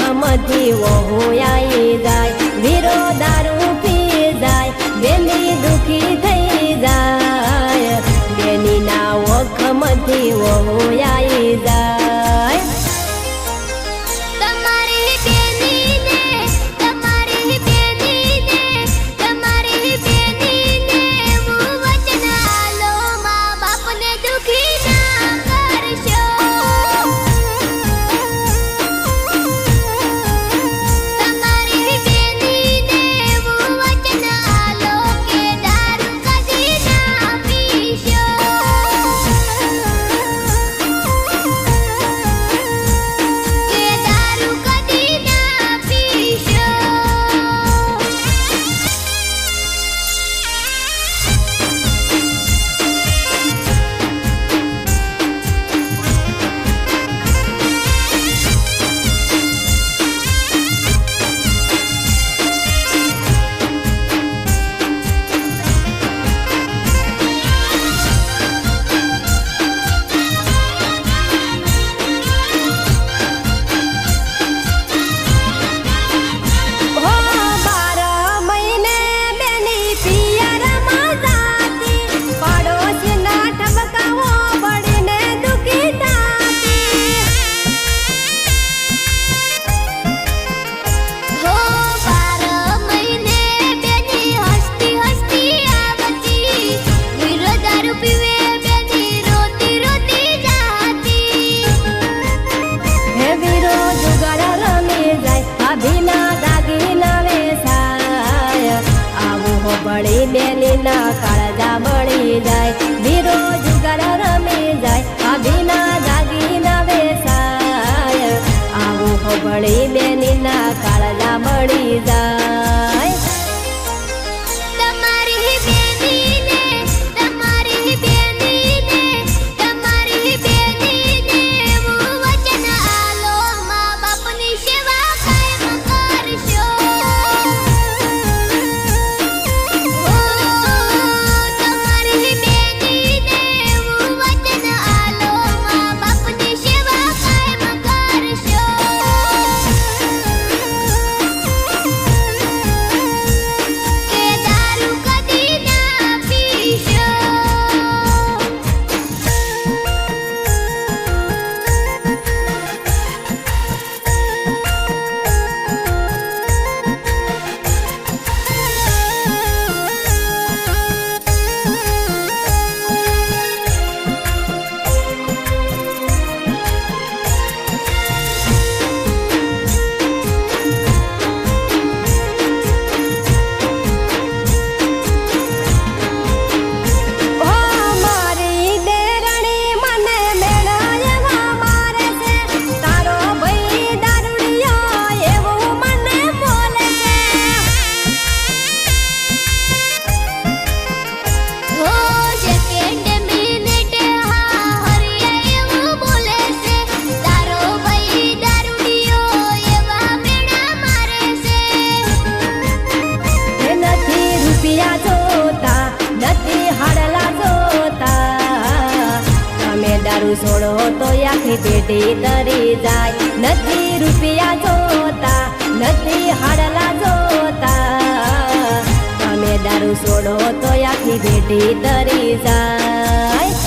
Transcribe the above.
વખમથી વહુ આવી જાય વીરો દારૂ પી જાય બેની દુખી થઈ જાય બેની ના વખમથી વહુ આવી જાય બળી બેની ના કાળજા બળી જાય વીરો જુગાર રમી જાય ભાભીના દાગીના વેસાય આવું હો બળી બેની ના કાળજા બળી જાય છોડો તો આખી પેટી તરી જાય નથી રૂપિયા જોતા નથી હાડલા જોતા તમે દારૂ છોડો તો આખી પેટી તરી જાય